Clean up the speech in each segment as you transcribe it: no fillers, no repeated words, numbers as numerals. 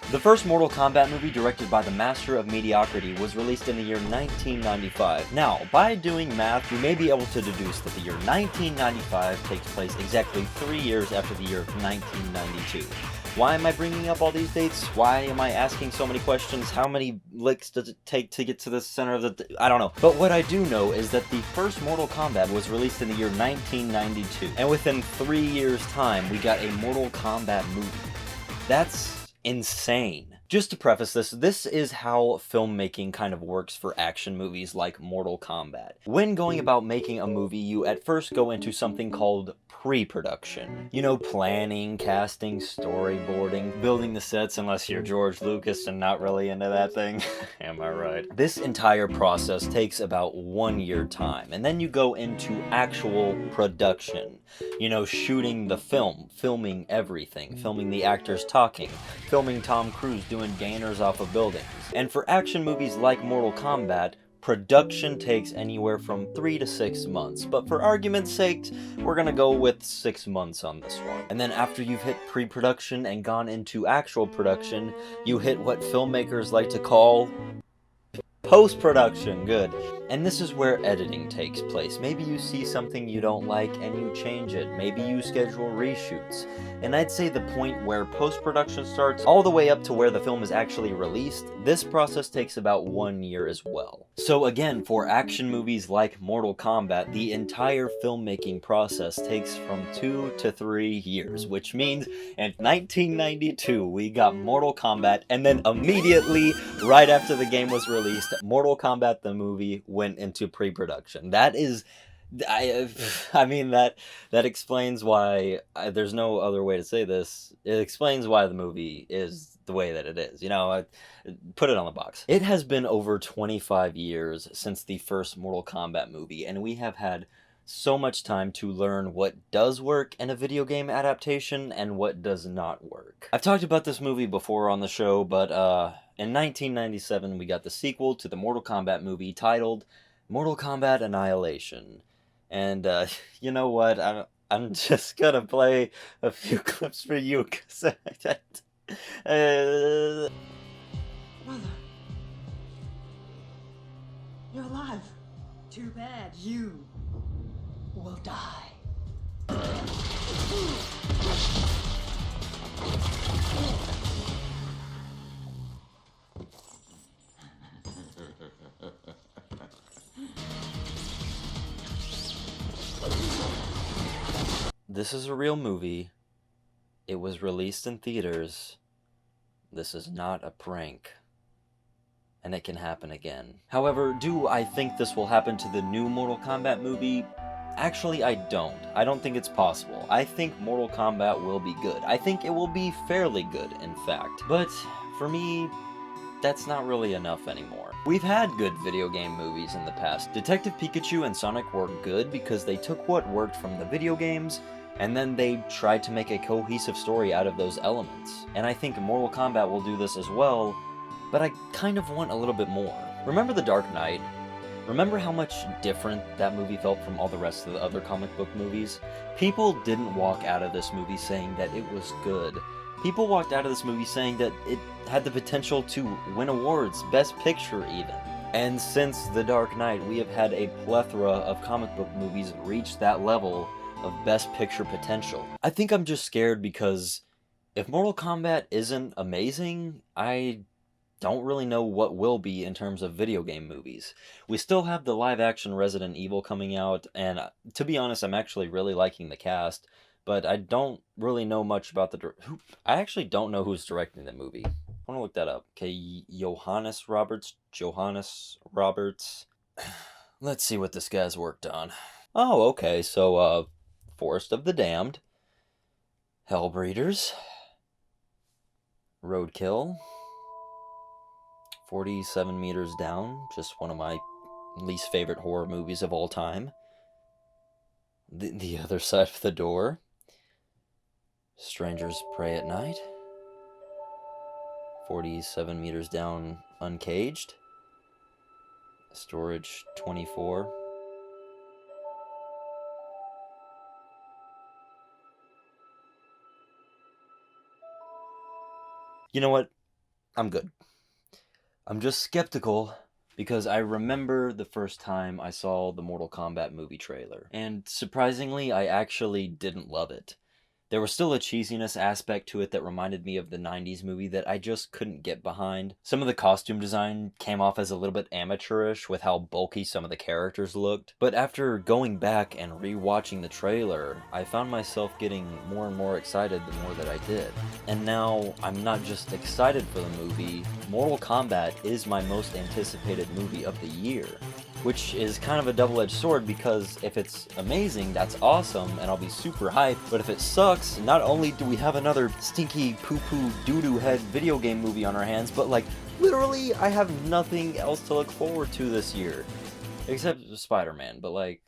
The first Mortal Kombat movie, directed by the master of mediocrity, was released in the year 1995. Now, by doing math, you may be able to deduce that the year 1995 takes place exactly 3 years after the year of 1992. Why am I bringing up all these dates? Why am I asking so many questions? How many licks does it take to get to the center of the... I don't know. But what I do know is that the first Mortal Kombat was released in the year 1992. And within 3 years' time, we got a Mortal Kombat movie. That's insane. Just to preface this, this is how filmmaking kind of works for action movies like Mortal Kombat. When going about making a movie, you at first go into something called pre-production. You know, planning, casting, storyboarding, building the sets, unless you're George Lucas and not really into that thing. Am I right? This entire process takes about 1 year time, and then you go into actual production. You know, shooting the film, filming everything, filming the actors talking, filming Tom Cruise doing gainers off of buildings. And for action movies like Mortal Kombat, production takes anywhere from 3 to 6 months, but for argument's sake, we're gonna go with 6 months on this one. And then after you've hit pre-production and gone into actual production, you hit what filmmakers like to call post-production. Good. And this is where editing takes place. Maybe you see something you don't like and you change it. Maybe you schedule reshoots. And I'd say the point where post-production starts all the way up to where the film is actually released, this process takes about 1 year as well. So again, for action movies like Mortal Kombat, the entire filmmaking process takes from 2 to 3 years, which means in 1992 we got Mortal Kombat, and then immediately, right after the game was released, Mortal Kombat the movie went into pre-production. That is, I mean, that explains why, there's no other way to say this, it explains why the movie is the way that it is, you know, put it on the box. It has been over 25 years since the first Mortal Kombat movie, and we have had so much time to learn what does work in a video game adaptation and what does not work. I've talked about this movie before on the show, but in 1997 we got the sequel to the Mortal Kombat movie titled Mortal Kombat Annihilation. And you know what, I'm just gonna play a few clips for you, because Mother, you're alive. Too bad. You will die. This is a real movie. It was released in theaters. This is not a prank. And it can happen again. However, do I think this will happen to the new Mortal Kombat movie? Actually, I don't. I don't think it's possible. I think Mortal Kombat will be good. I think it will be fairly good, in fact. But for me, that's not really enough anymore. We've had good video game movies in the past. Detective Pikachu and Sonic were good because they took what worked from the video games, and then they tried to make a cohesive story out of those elements. And I think Mortal Kombat will do this as well, but I kind of want a little bit more. Remember The Dark Knight? Remember how much different that movie felt from all the rest of the other comic book movies? People didn't walk out of this movie saying that it was good. People walked out of this movie saying that it had the potential to win awards, Best Picture even. And since The Dark Knight, we have had a plethora of comic book movies reach that level of Best Picture potential. I think I'm just scared because if Mortal Kombat isn't amazing, I don't really know what will be in terms of video game movies. We still have the live-action Resident Evil coming out, and to be honest, I'm actually really liking the cast, but I don't really know much about I actually don't know who's directing the movie. I want to look that up. Okay, Johannes Roberts. Let's see what this guy's worked on. Oh, okay, so, Forest of the Damned, Hellbreeders, Roadkill, 47 Meters Down, just one of my least favorite horror movies of all time. The Other Side of the Door, Strangers Pray at Night, 47 Meters Down Uncaged, Storage 24. You know what? I'm good. I'm just skeptical because I remember the first time I saw the Mortal Kombat movie trailer, and surprisingly, I actually didn't love it. There was still a cheesiness aspect to it that reminded me of the 90s movie that I just couldn't get behind. Some of the costume design came off as a little bit amateurish with how bulky some of the characters looked, but after going back and rewatching the trailer, I found myself getting more and more excited the more that I did. And now, I'm not just excited for the movie, Mortal Kombat is my most anticipated movie of the year. Which is kind of a double-edged sword because if it's amazing, that's awesome, and I'll be super hyped, but if it sucks, not only do we have another stinky poo-poo doo-doo head video game movie on our hands, but like, literally, I have nothing else to look forward to this year. Except Spider-Man, but like,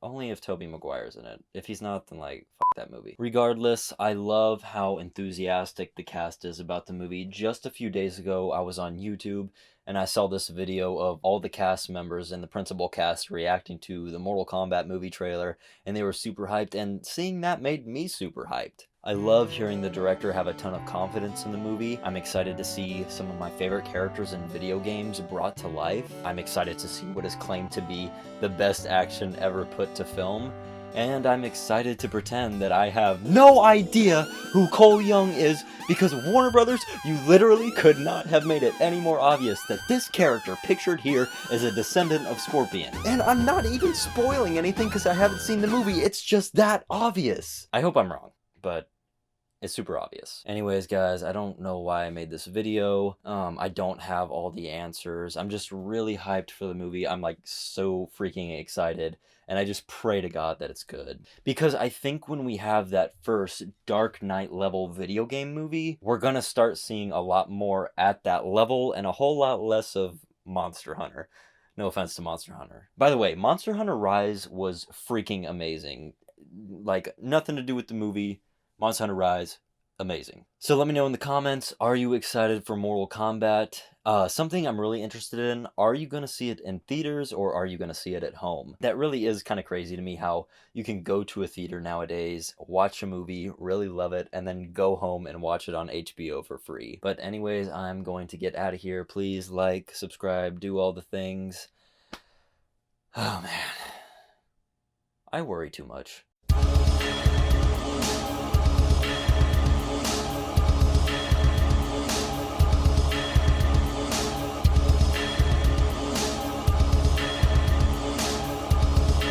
only if Tobey Maguire's in it. If he's not, then like, fuck that movie. Regardless, I love how enthusiastic the cast is about the movie. Just a few days ago, I was on YouTube, and I saw this video of all the cast members and the principal cast reacting to the Mortal Kombat movie trailer, and they were super hyped, and seeing that made me super hyped. I love hearing the director have a ton of confidence in the movie. I'm excited to see some of my favorite characters in video games brought to life. I'm excited to see what is claimed to be the best action ever put to film. And I'm excited to pretend that I have no idea who Cole Young is, because Warner Brothers, you literally could not have made it any more obvious that this character pictured here is a descendant of Scorpion. And I'm not even spoiling anything because I haven't seen the movie, it's just that obvious. I hope I'm wrong, but it's super obvious. Anyways, guys, I don't know why I made this video. I don't have all the answers. I'm just really hyped for the movie. I'm like so freaking excited. And I just pray to God that it's good. Because I think when we have that first Dark Knight level video game movie, we're gonna start seeing a lot more at that level and a whole lot less of Monster Hunter. No offense to Monster Hunter. By the way, Monster Hunter Rise was freaking amazing. Like, nothing to do with the movie. Monster Hunter Rise, amazing. So let me know in the comments, are you excited for Mortal Kombat? Something I'm really interested in, are you going to see it in theaters or are you going to see it at home? That really is kind of crazy to me how you can go to a theater nowadays, watch a movie, really love it, and then go home and watch it on HBO for free. But anyways, I'm going to get out of here. Please like, subscribe, do all the things. Oh man. I worry too much.